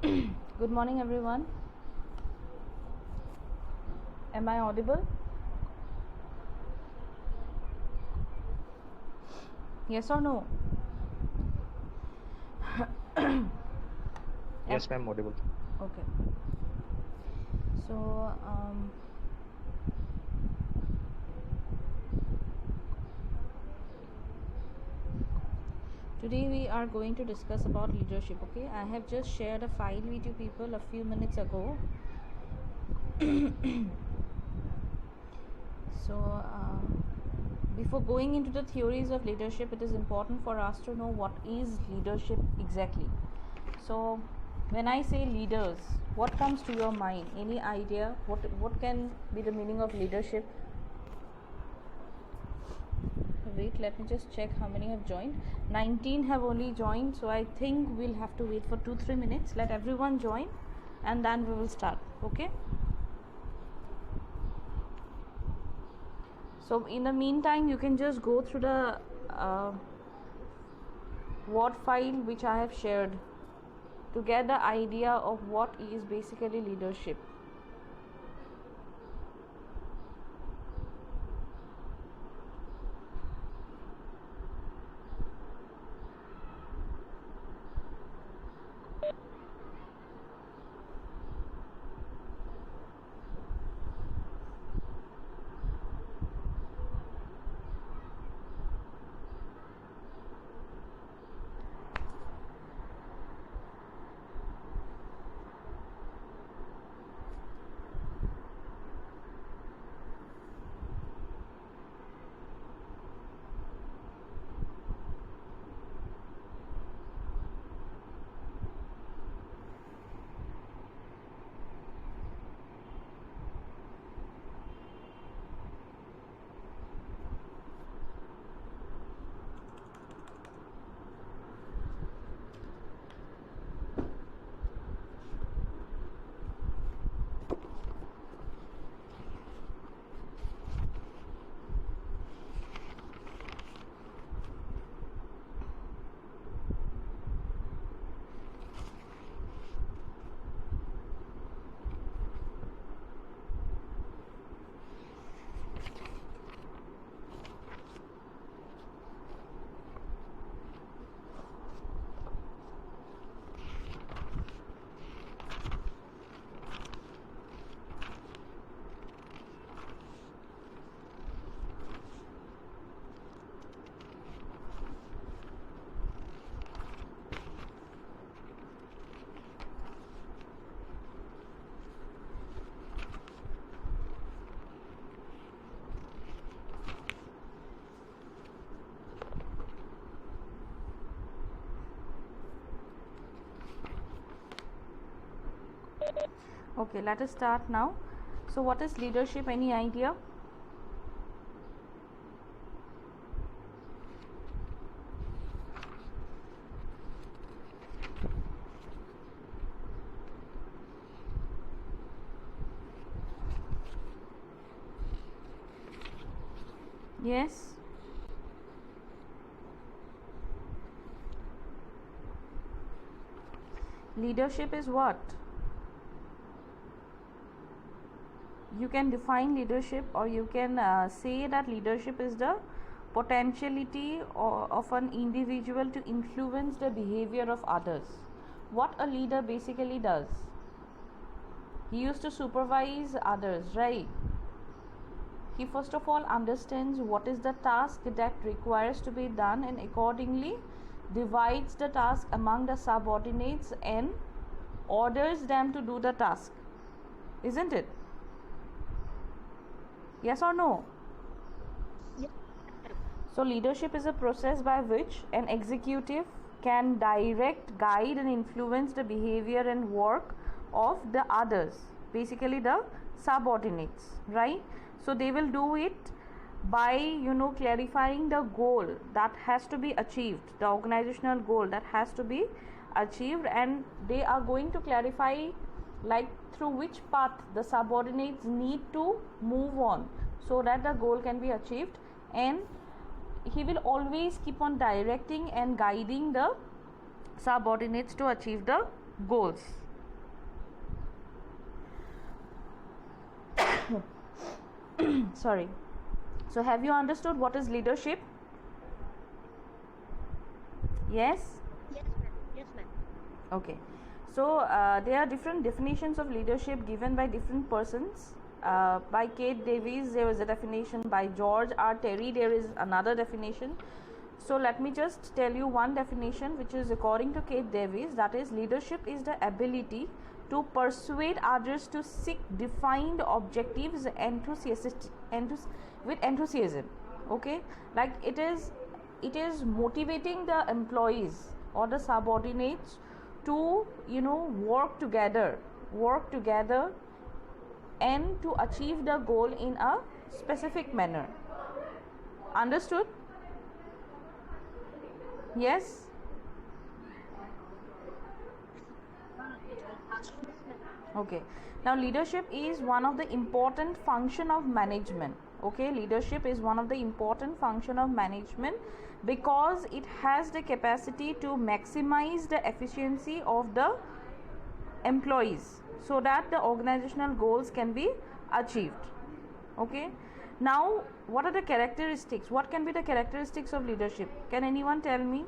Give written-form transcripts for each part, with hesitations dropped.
Good morning, everyone. Am I audible? Yes or no? Yes, ma'am, audible. Okay. So, today we are going to discuss about leadership. Okay, I have just shared a file with you people a few minutes ago. So, before going into the theories of leadership, it is important for us to know what is leadership exactly. So, when I say leaders, what comes to your mind? Any idea? What can be the meaning of leadership? Wait, let me just check how many have joined. 19 have only joined, so I think we'll have to wait for 2-3 minutes. Let everyone join, and then we will start. Okay. So in the meantime, you can just go through the Word file which I have shared to get the idea of what is basically leadership. Okay, let us start now. So what is leadership? Any idea? Yes. Leadership is what? You can define leadership, or you can say that leadership is the potentiality of an individual to influence the behavior of others. What a leader basically does, he used to supervise others, right? He first of all understands what is the task that requires to be done, and accordingly divides the task among the subordinates and orders them to do the task, isn't it? Yes or no? So leadership is a process by which an executive can direct, guide and influence the behavior and work of the others, basically the subordinates, right? So they will do it by clarifying the goal that has to be achieved, the organizational goal that has to be achieved, and they are going to clarify like through which path the subordinates need to move on so that the goal can be achieved, and he will always keep on directing and guiding the subordinates to achieve the goals, Sorry. So have you understood what is leadership? Yes? Yes, ma'am. Yes, ma'am. Okay. So there are different definitions of leadership given by different persons. By Kate Davies there was a definition, by George R. Terry there is another definition. So let me just tell you one definition, which is according to Kate Davies, that is, leadership is the ability to persuade others to seek defined objectives with enthusiasm. Okay, like it is motivating the employees or the subordinates to work together and to achieve the goal in a specific manner. Understood? Yes? Okay. Now leadership is one of the important function of management. Okay, leadership is one of the important function of management because it has the capacity to maximize the efficiency of the employees so that the organizational goals can be achieved. Okay, now what are the characteristics? What can be the characteristics of leadership? Can anyone tell me?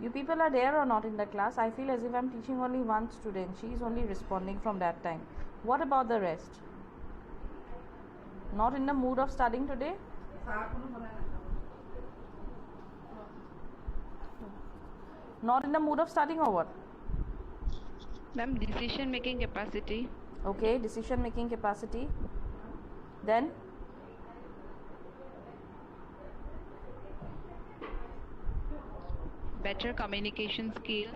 You people are there or not in the class? I feel as if I'm teaching only one student. She is only responding from that time. What about the rest? Not in the mood of studying today? Not in the mood of studying or what? Ma'am, decision making capacity. Okay, decision making capacity. Then Better communication skill.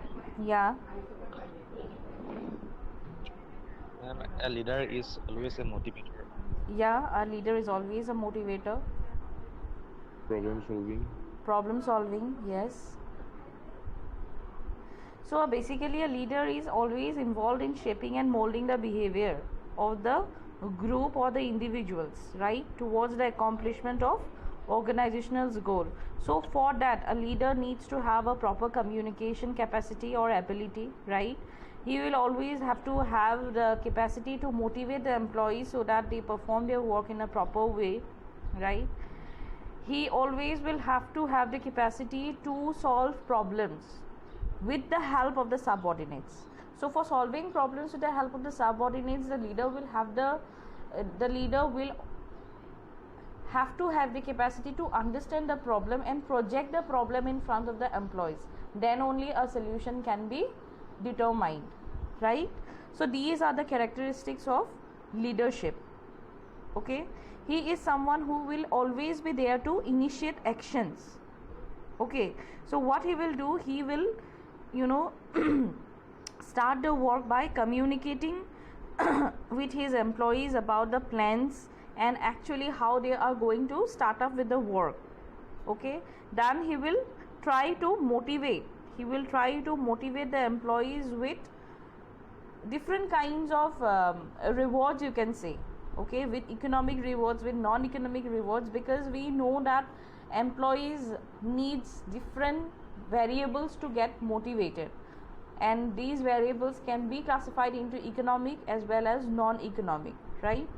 yeah, A leader is always a motivator. a leader is always a motivator. Problem solving, yes. So basically a leader is always involved in shaping and molding the behavior of the group or the individuals, right, towards the accomplishment of organizational goal. So for that a leader needs to have a proper communication capacity or ability, right? He will always have to have the capacity to motivate the employees so that they perform their work in a proper way, right? He always will have to have the capacity to solve problems with the help of the subordinates. So for solving problems with the help of the subordinates, the leader will have to have the capacity to understand the problem and project the problem in front of the employees. Then only a solution can be determined, right? So these are the characteristics of leadership. Okay, he is someone who will always be there to initiate actions. Okay, so what he will do, he will start the work by communicating with his employees about the plans and actually how they are going to start up with the work. Okay, then he will try to motivate the employees with different kinds of rewards, you can say. Okay, with economic rewards, with non-economic rewards, because we know that employees needs different variables to get motivated, and these variables can be classified into economic as well as non-economic, right?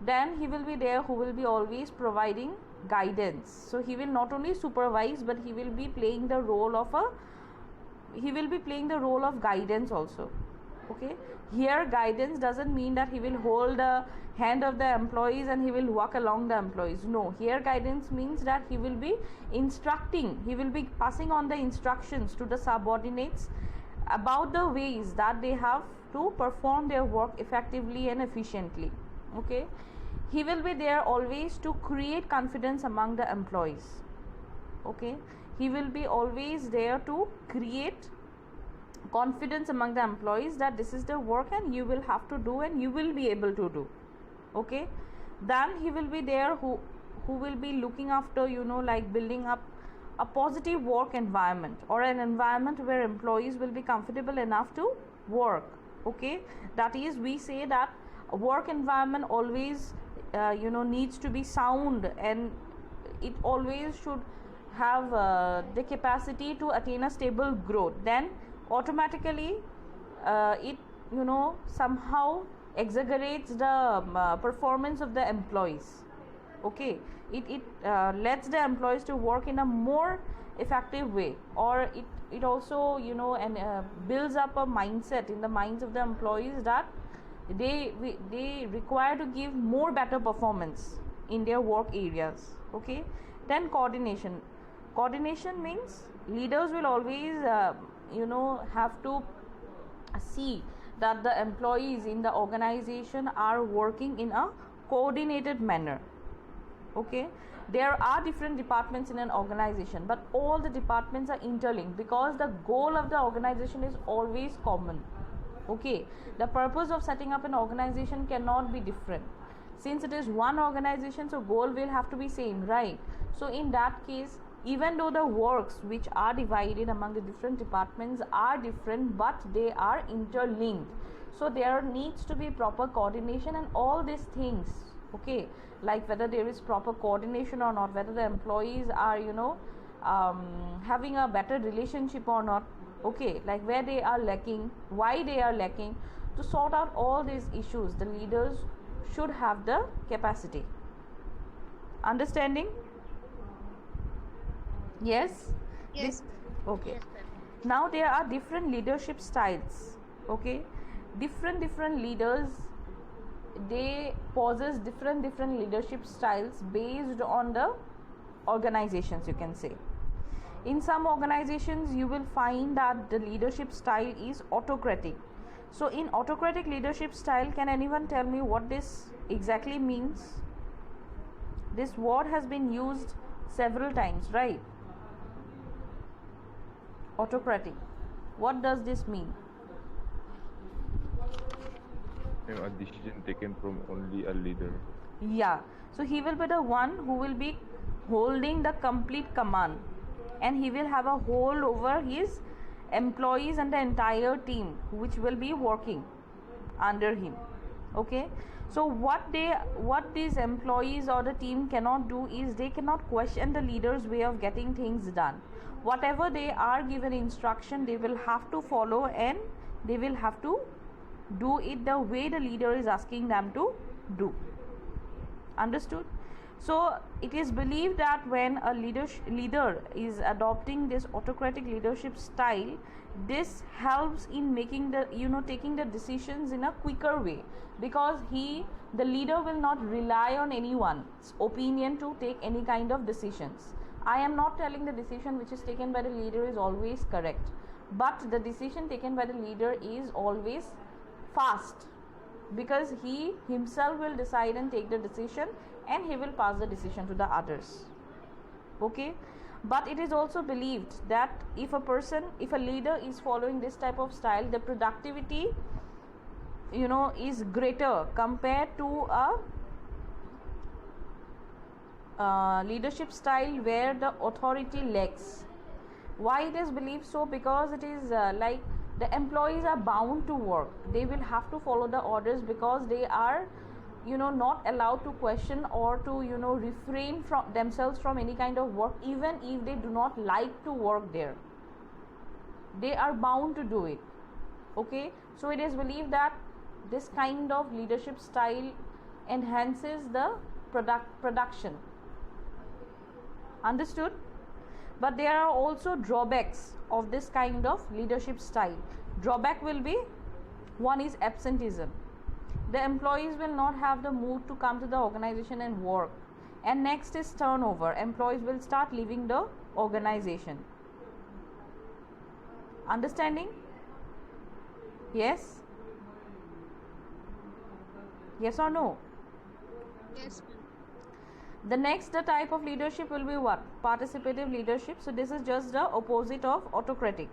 Then he will be there who will be always providing guidance. So he will not only supervise, but he will be playing the role of guidance also. Okay, here guidance doesn't mean that he will hold the hand of the employees and he will walk along the employees. No, here guidance means that he will be instructing, he will be passing on the instructions to the subordinates about the ways that they have to perform their work effectively and efficiently. Okay, he will be there always to create confidence among the employees. Okay, he will be always there to create confidence among the employees that this is the work and you will have to do and you will be able to do. Okay, then he will be there who will be looking after like building up a positive work environment, or an environment where employees will be comfortable enough to work. Okay, that is, we say that a work environment always needs to be sound, and it always should have the capacity to attain a stable growth, then automatically it somehow exaggerates the performance of the employees. Okay, it lets the employees to work in a more effective way, or it also and builds up a mindset in the minds of the employees that they require to give more better performance in their work areas. Okay, then coordination means leaders will always have to see that the employees in the organization are working in a coordinated manner. Okay, there are different departments in an organization, but all the departments are interlinked because the goal of the organization is always common. Okay, the purpose of setting up an organization cannot be different. Since it is one organization, so goal will have to be same, right? So in that case, even though the works which are divided among the different departments are different, but they are interlinked. So there needs to be proper coordination and all these things. Okay, like whether there is proper coordination or not, whether the employees are having a better relationship or not. Okay, like where they are lacking, why they are lacking. To sort out all these issues, the leaders should have the capacity. Understanding? Yes? Yes. Okay. Yes, ma'am. Now there are different leadership styles. Okay, different leaders, they possess different leadership styles based on the organizations, you can say. In some organizations you will find that the leadership style is autocratic. So in autocratic leadership style, can anyone tell me what this exactly means? This word has been used several times, right? Autocratic, what does this mean? A decision taken from only a leader. Yeah, so he will be the one who will be holding the complete command, and he will have a hold over his employees and the entire team which will be working under him. Okay, so what these employees or the team cannot do is they cannot question the leader's way of getting things done. Whatever they are given instruction, they will have to follow, and they will have to do it the way the leader is asking them to do. Understood? So it is believed that when a leader is adopting this autocratic leadership style, this helps in making the taking the decisions in a quicker way, because the leader will not rely on anyone's opinion to take any kind of decisions. I am not telling the decision which is taken by the leader is always correct, but the decision taken by the leader is always fast, because he himself will decide and take the decision, and he will pass the decision to the others. Okay, but it is also believed that if a leader is following this type of style, the productivity is greater compared to a leadership style where the authority lacks. Why it is believed so? Because it is like the employees are bound to work. They will have to follow the orders, because they are not allowed to question or to refrain from themselves from any kind of work, even if they do not like to work there. They are bound to do it. Okay, so it is believed that this kind of leadership style enhances the production. Understood? But there are also drawbacks of this kind of leadership style. Drawback will be, one is absenteeism. The employees will not have the mood to come to the organization and work. And next is turnover. Employees will start leaving the organization. Understanding? Yes? Yes or no? Yes, ma'am. The type of leadership will be what? Participative leadership. So this is just the opposite of autocratic.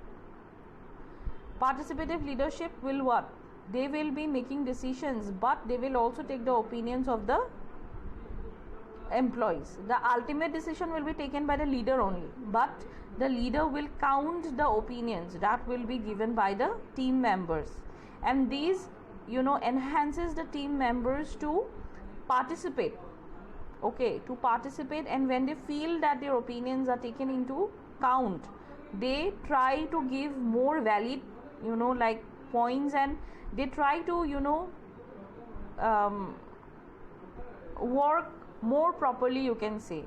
Participative leadership will what? They will be making decisions, but they will also take the opinions of the employees. The ultimate decision will be taken by the leader only, but the leader will count the opinions that will be given by the team members, and these enhances the team members to participate. okay, to participate, and when they feel that their opinions are taken into count, they try to give more valid, like points, and they try to, work more properly, you can say.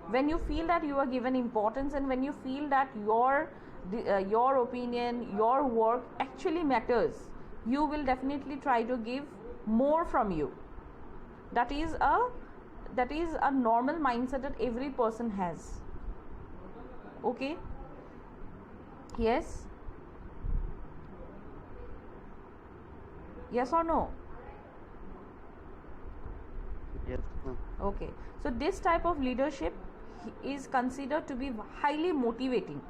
When you feel that you are given importance, and when you feel that your opinion, your work actually matters, you will definitely try to give more from you. That is a normal mindset that every person has. Okay, yes or no? Yes, ma'am. Okay, so this type of leadership is considered to be highly motivating.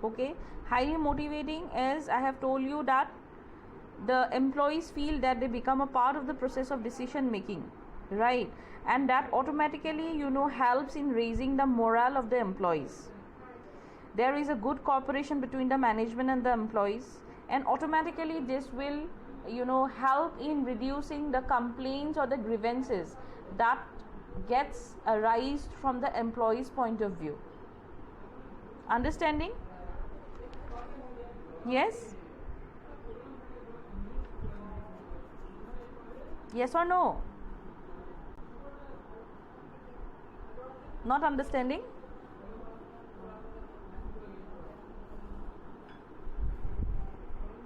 Okay, highly motivating, as I have told you, that the employees feel that they become a part of the process of decision making, right? And that automatically, helps in raising the morale of the employees. There is a good cooperation between the management and the employees, and automatically this will, help in reducing the complaints or the grievances that gets arised from the employee's point of view. Understanding? Yes? Yes or no? Not understanding?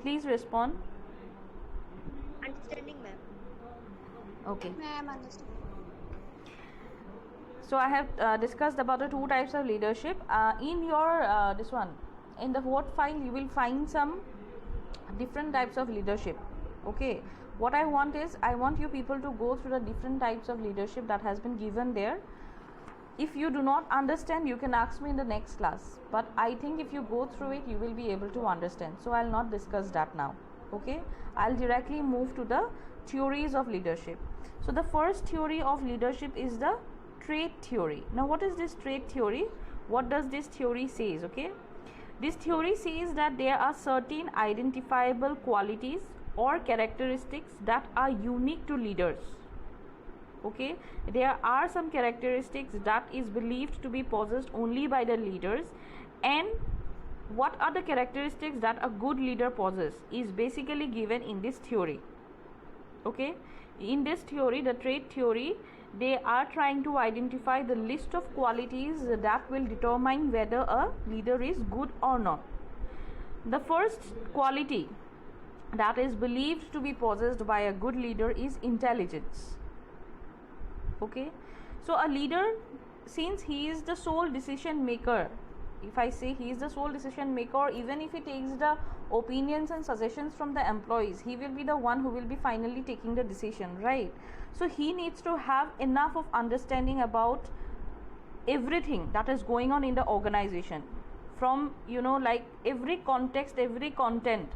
Please respond. Understanding, ma'am. Okay. Ma'am, understanding. So I have discussed about the two types of leadership. In your this one, in the Word file, you will find some different types of leadership. Okay. What I want is, I want you people to go through the different types of leadership that has been given there. If you do not understand, you can ask me in the next class. But I think if you go through it, you will be able to understand. So I'll not discuss that now. Okay. I'll directly move to the theories of leadership. So the first theory of leadership is the trait theory. Now what is this trait theory? What does this theory says? Okay, this theory says that there are certain identifiable qualities or characteristics that are unique to leaders. Okay, there are some characteristics that is believed to be possessed only by the leaders, and what are the characteristics that a good leader possesses is basically given in this theory. Okay, in this theory, the trait theory, they are trying to identify the list of qualities that will determine whether a leader is good or not. The first quality that is believed to be possessed by a good leader is intelligence. Okay, so a leader, since he is the sole decision maker, if I say he is the sole decision maker, even if he takes the opinions and suggestions from the employees, he will be the one who will be finally taking the decision, right? So he needs to have enough of understanding about everything that is going on in the organization, from like every context, every content,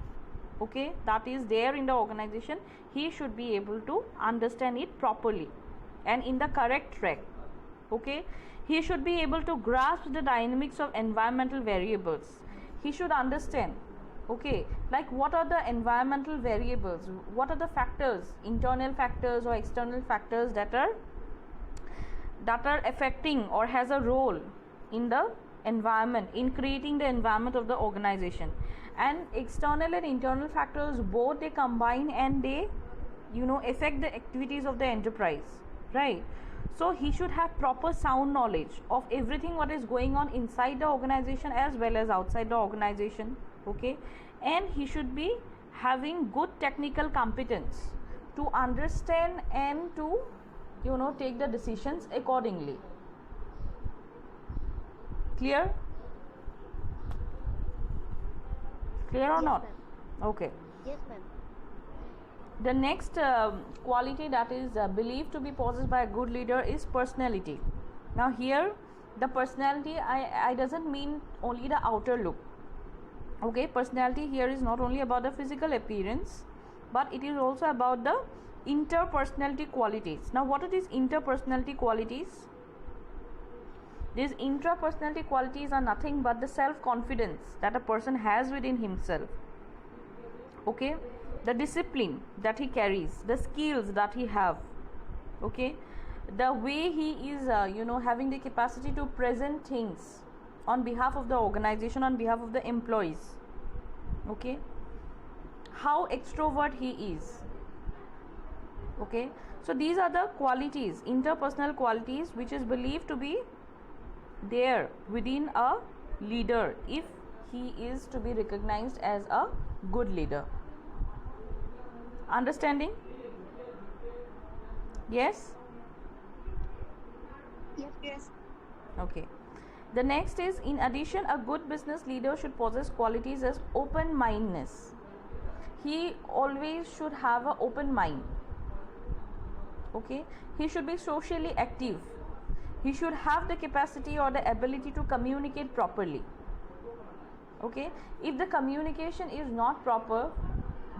okay, that is there in the organization. He should be able to understand it properly and in the correct track. Okay, he should be able to grasp the dynamics of environmental variables. He should understand, okay, like what are the environmental variables, what are the factors, internal factors or external factors that are affecting or has a role in the environment, in creating the environment of the organization. And external and internal factors, both they combine and they affect the activities of the enterprise, right? So he should have proper sound knowledge of everything what is going on inside the organization as well as outside the organization. Okay, and he should be having good technical competence to understand and to take the decisions accordingly. Clear or Yes, not? ma'am. Okay. Yes, ma'am. The next quality that is believed to be possessed by a good leader is personality. Now here the personality, I doesn't mean only the outer look. Okay, personality here is not only about the physical appearance, but it is also about the interpersonality qualities. Now what are these interpersonality qualities? These intrapersonality qualities are nothing but the self-confidence that a person has within himself. Okay, the discipline that he carries, the skills that he have. Okay, the way he is having the capacity to present things on behalf of the organization, on behalf of the employees. Okay, how extrovert he is. Okay, so these are the qualities, interpersonal qualities, which is believed to be there within a leader if he is to be recognized as a good leader. Understanding? Yes? Yes. Okay. The next is, in addition, a good business leader should possess qualities as open mindedness. He always should have an open mind. Okay, he should be socially active. He should have the capacity or the ability to communicate properly. Okay, if the communication is not proper,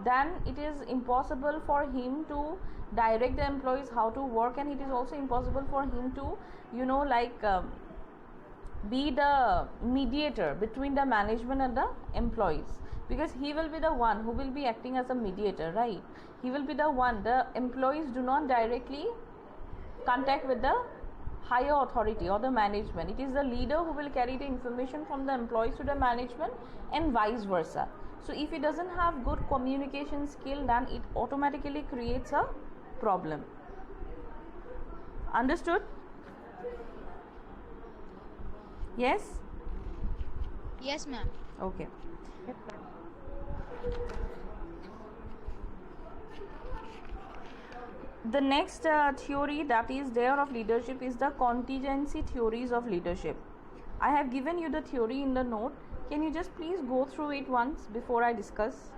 then it is impossible for him to direct the employees how to work, and it is also impossible for him to be the mediator between the management and the employees, because he will be the one who will be acting as a mediator, right? He will be the one. The employees do not directly contact with the higher authority or the management. It is the leader who will carry the information from the employees to the management, and vice versa. So if he doesn't have good communication skill, then it automatically creates a problem. Understood? Yes? Yes, ma'am. Okay. The next theory that is there of leadership is the contingency theories of leadership. I have given you the theory in the note. Can you just please go through it once before I discuss?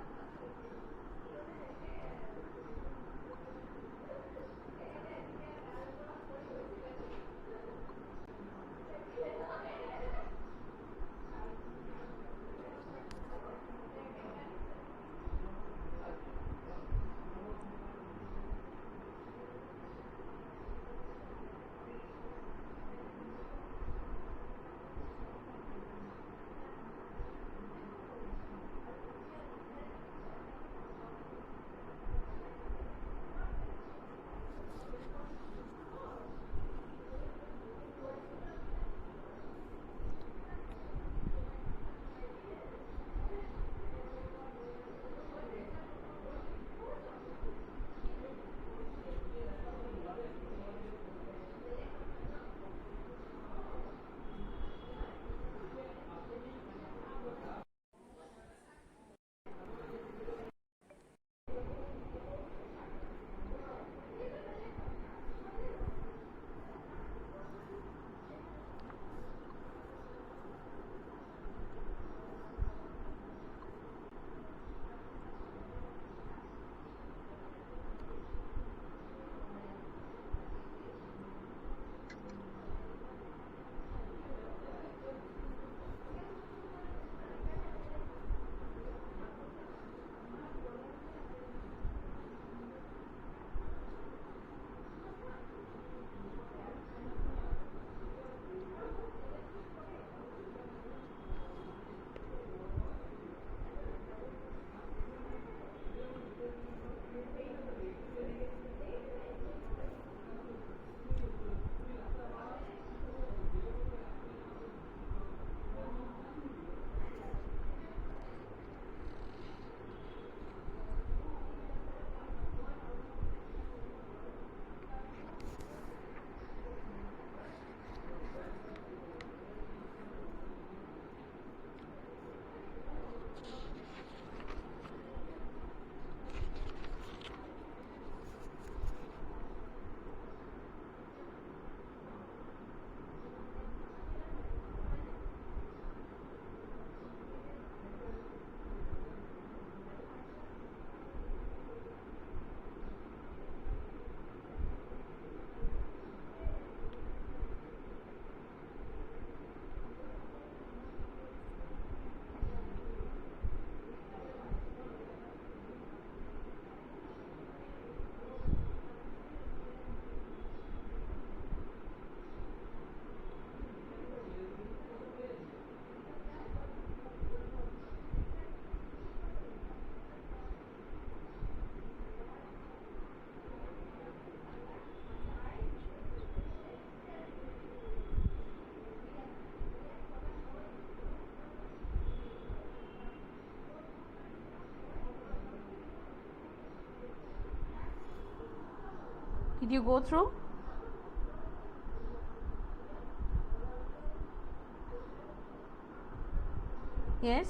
Did you go through? Yes.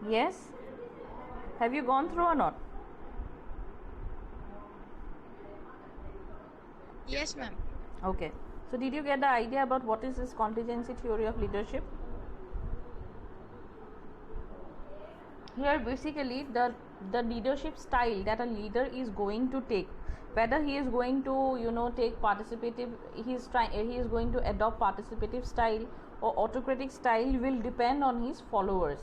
Yes. Have you gone through or not? Yes, ma'am. Okay. So did you get the idea about what is this contingency theory of leadership? Here basically the leadership style that a leader is going to take, whether he is going to take participative, he is going to adopt participative style or autocratic style, will depend on his followers.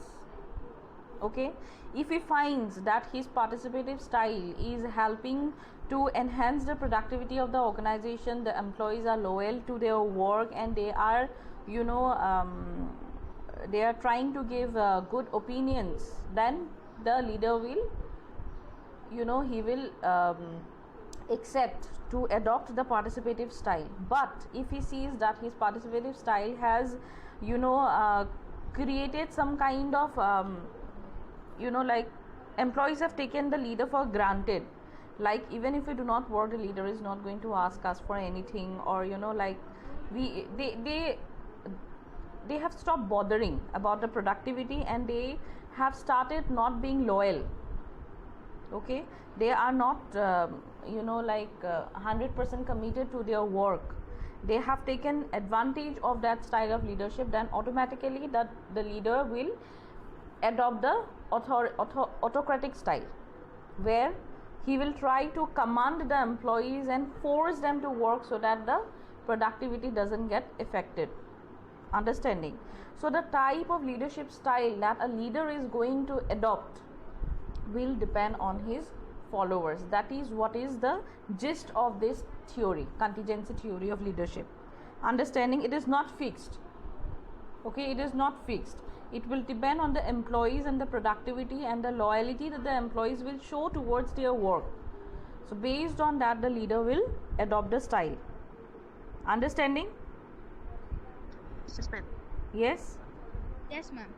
Okay, if he finds that his participative style is helping to enhance the productivity of the organization, the employees are loyal to their work and they are they are trying to give good opinions, then the leader will he will accept to adopt the participative style. But if he sees that his participative style has created some kind of like employees have taken the leader for granted, like even if we do not work, the leader is not going to ask us for anything, or like they have stopped bothering about the productivity and they have started not being loyal. Okay, they are not 100% committed to their work. They have taken advantage of that style of leadership, then automatically the leader will adopt the autocratic style, where he will try to command the employees and force them to work so that the productivity doesn't get affected. Understanding? So the type of leadership style that a leader is going to adopt will depend on his followers. That is what is the gist of this theory, contingency theory of leadership. Understanding? It is not fixed. Okay, it is not fixed. It will depend on the employees and the productivity and the loyalty that the employees will show towards their work. So based on that, the leader will adopt the style. Understanding? Yes, ma'am. Yes? Yes, ma'am.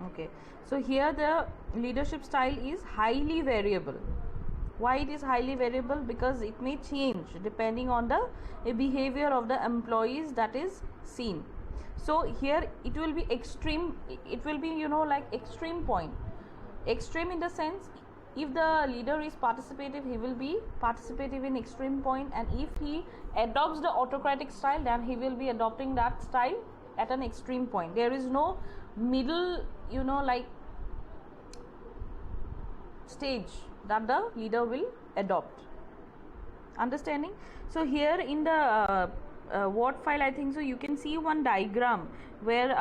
Okay. So here the leadership style is highly variable. Why it is highly variable? Because it may change depending on the behavior of the employees that is seen. So here it will be extreme, it will be like extreme point. Extreme in the sense, if the leader is participative, he will be participative in extreme point, and if he adopts the autocratic style, then he will be adopting that style at an extreme point. There is no middle like stage that the leader will adopt. Understanding? So here in the word file, I think so, you can see one diagram where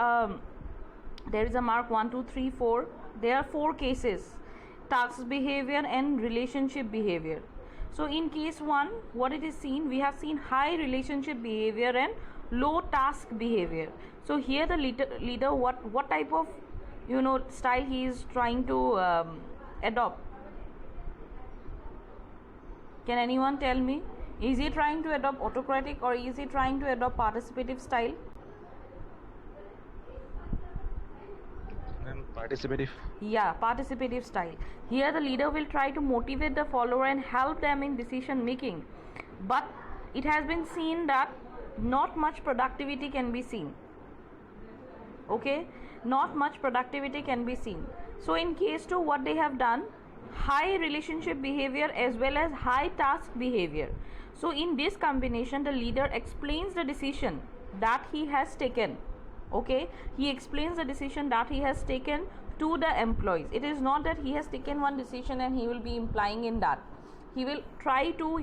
there is a mark 1 2 3 4. There are 4 cases: task behavior and relationship behavior. So in case 1, what it is seen, we have seen high relationship behavior and low task behavior. So here the leader what type of style he is trying to adopt? Can anyone tell me? Is he trying to adopt autocratic or is he trying to adopt participative style? Participative. Yeah, participative style. Here the leader will try to motivate the follower and help them in decision making. But it has been seen that not much productivity can be seen. Okay, not much productivity can be seen. So in case 2, what they have done, high relationship behavior as well as high task behavior. So in this combination, the leader explains the decision that he has taken. Okay, he explains the decision that he has taken to the employees. It is not that he has taken one decision and he will be implying in that. He will try to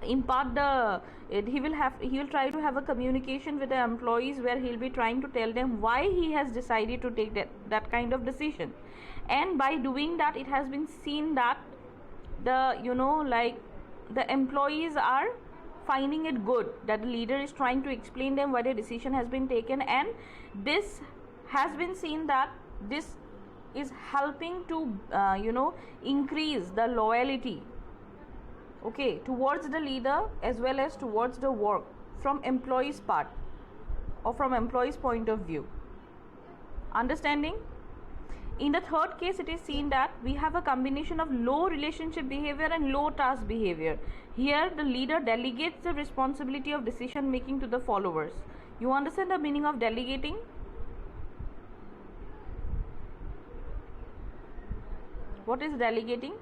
impart the he will try to have a communication with the employees where he'll be trying to tell them why he has decided to take that kind of decision. And by doing that, it has been seen that the the employees are finding it good that the leader is trying to explain them why the decision has been taken, and this has been seen that this is helping to increase the loyalty, okay, towards the leader as well as towards the work from employees part or from employees point of view. Understanding? In the third case, it is seen that we have a combination of low relationship behavior and low task behavior. Here the leader delegates the responsibility of decision making to the followers. You understand the meaning of delegating? What is delegating?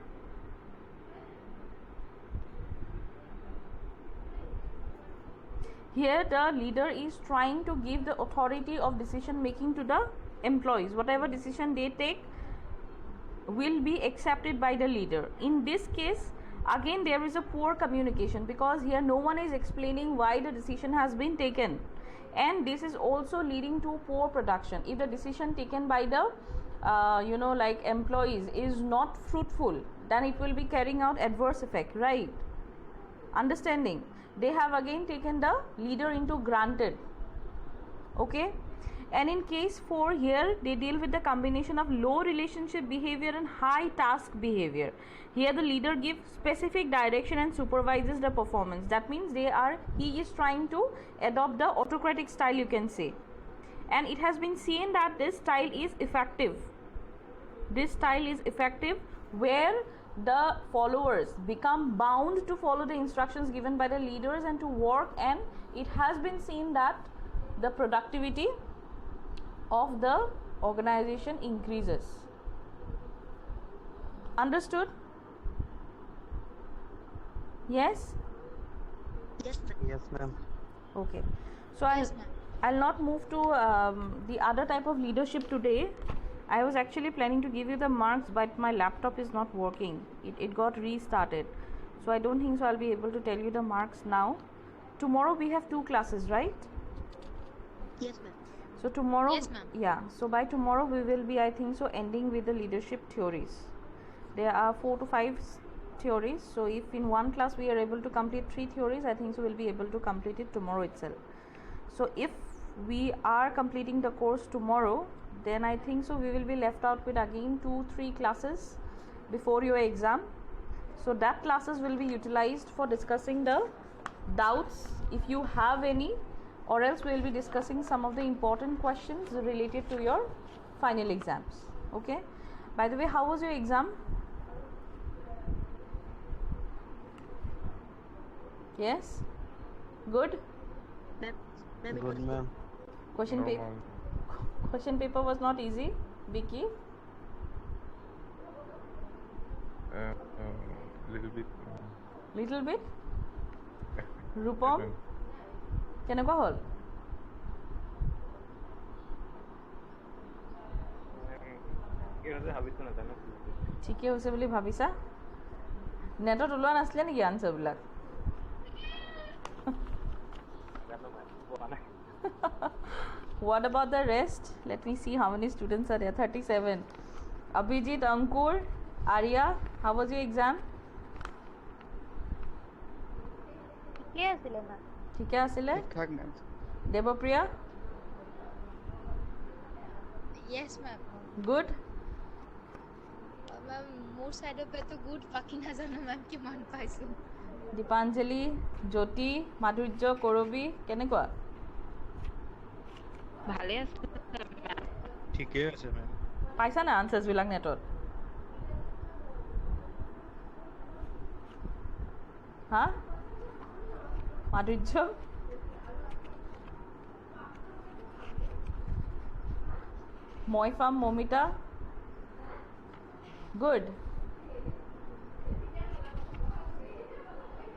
Here the leader is trying to give the authority of decision making to the employees. Whatever decision they take will be accepted by the leader. In this case, again there is a poor communication, because here no one is explaining why the decision has been taken, and this is also leading to poor production. If the decision taken by the employees is not fruitful, then it will be carrying out adverse effect, right? Understanding? They have again taken the leader into granted, okay. And in case 4, here they deal with the combination of low relationship behavior and high task behavior. Here the leader gives specific direction and supervises the performance. That means he is trying to adopt the autocratic style, you can say, and it has been seen that this style is effective. This style is effective where the followers become bound to follow the instructions given by the leaders and to work, and it has been seen that the productivity of the organization increases. Understood? Yes? Yes, ma'am. Yes, ma'am. Okay. So Yes, ma'am. I'll not move to the other type of leadership today. I was actually planning to give you the marks, but my laptop is not working. It got restarted. So I don't think so I'll be able to tell you the marks now. Tomorrow we have 2 classes, right? Yes, ma'am. So tomorrow, Yes, ma'am. yeah. So by tomorrow we will be, I think so, ending with the leadership theories. There are 4 to 5 theories. So if in one class we are able to complete 3 theories, I think so we'll be able to complete it tomorrow itself. So if we are completing the course tomorrow, then I think so we will be left out with again 2-3 classes before your exam. So that classes will be utilized for discussing the doubts if you have any, or else we will be discussing some of the important questions related to your final exams. Okay. By the way, how was your exam? Yes? Good? Ma'am, it Good, was ma'am. Question paper was not easy, Vicky? Little bit. Little bit? Rupam? কেনেকুৱা হ'ল? ঠিকে হৈছে বুলি ভাবিছা? নেটত ওলোৱা নাছিলে নেকি আনচাৰবিলাক? What about the rest? Let me see how many students are there. 37. Abhijit, Ankur, Arya, how was your exam? ঠিকে আছিলে? Debapriya? Yes, ma'am. Good? Ma'am, মোৰ চাইডৰ পৰা তো গুড বাকি নাজানো মেম কিমান পাইছো। দীপাঞ্জলি, জ্যোতি, মাধুৰ্য, কৰবী, কেনেকুৱা? ভালে আছে ঠিকে আছে, মেম। পাইছা না আনচাৰ্ছবিলাক নেটত? হা? মাধুৰ্য? মইফাম, মমিতা? গুড।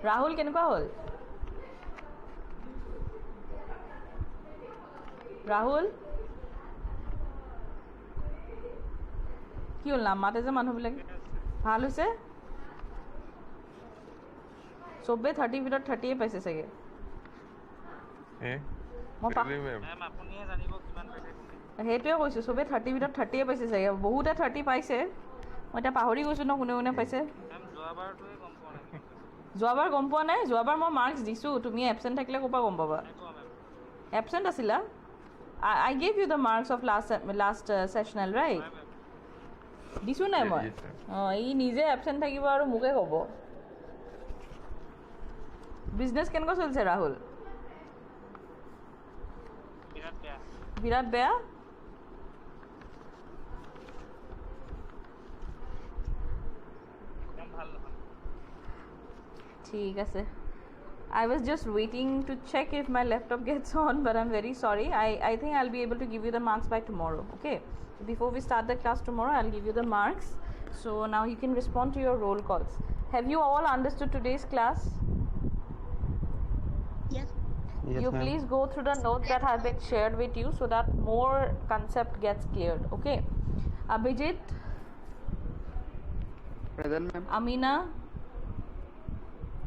ৰাহুল কেনেকুৱা হ'ল? ৰাহুল কি হ'ল নাম মাতে যে মানুহবিলাকে? ভাল হৈছে? চবেই 30 ভিতৰত 30 পাইছে চাগে। মই সেইটোৱে কৈছোঁ, চবেই 30 ভিতৰত 30 পাইছে চাগে। বহুতে 30 পাইছে, মই এতিয়া পাহৰি গৈছোঁ ন কোনে কোনে পাইছে। যোৱাবাৰ গম পোৱা নাই যোৱাবাৰ মই মাৰ্কছ দিছোঁ তুমি এবচেণ্ট থাকিলে ক'ৰ পৰা গম পাবা এবচেণ্ট আছিলা I gave you the marks of last sessional right দিছোঁ নাই মই Yes, ma'am. অঁ ই নিজে এবচেণ্ট থাকিব আৰু মোকে ক'ব বিজনেছ কেনেকুৱা চলিছে ৰাহুল বিৰাট বেয়া ঠিক আছে I was just waiting to check if my laptop gets on but I'm very sorry I think I'll be able to give you the marks by tomorrow okay before we start the class tomorrow I'll give you the marks so now you can respond to your roll calls have you all understood today's class Yes. you please go through the notes that have been shared with you so that more concept gets cleared okay Abhijit Present, ma'am. Amina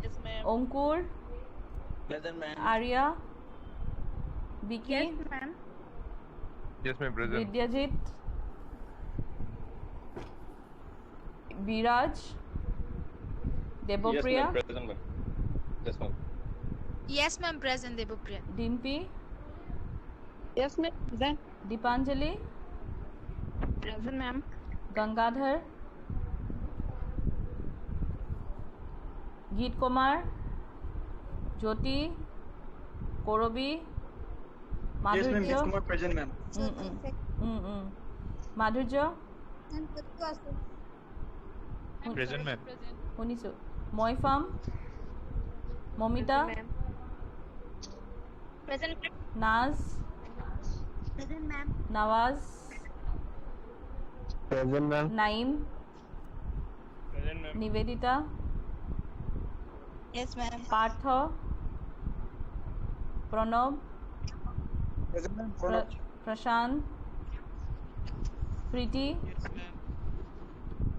Yes, ma'am. Onkur Present, ma'am. Arya Vicky ma'am. Yes, ma'am, present. Vidyajit Biraj Debopriya Present, ma'am. Yes, ma'am. Yes, ma'am. Present, Debopriya. Dimpi Yes, ma'am. Present. Dipanjali Present, ma'am. Gangadhar Geet Kumar Jyoti Korobi Madhurya present, ma'am. Madhurya Present, ma'am. শুনিছো মইফাম Mamita Present. Naaz Present, ma'am. Nawaz Present, ma'am. Naim Present, ma'am. Nivedita Yes, ma'am. Partha Pranab Present, ma'am. Prashant Preeti Yes, ma'am.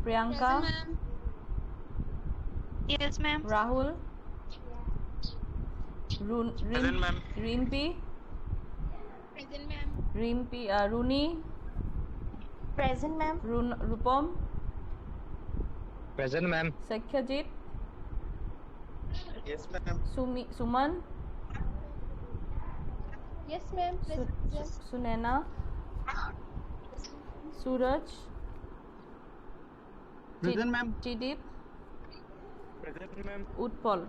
Priyanka Yes, ma'am. Rahul Present, ma'am. Rimpi Present, ma'am. Runi Present, ma'am. Rupam Present, ma'am. Sakhyajit Yes, ma'am. Suman Yes, ma'am. Sunaina Suraj Present, ma'am. Chidip Present, ma'am. Utpal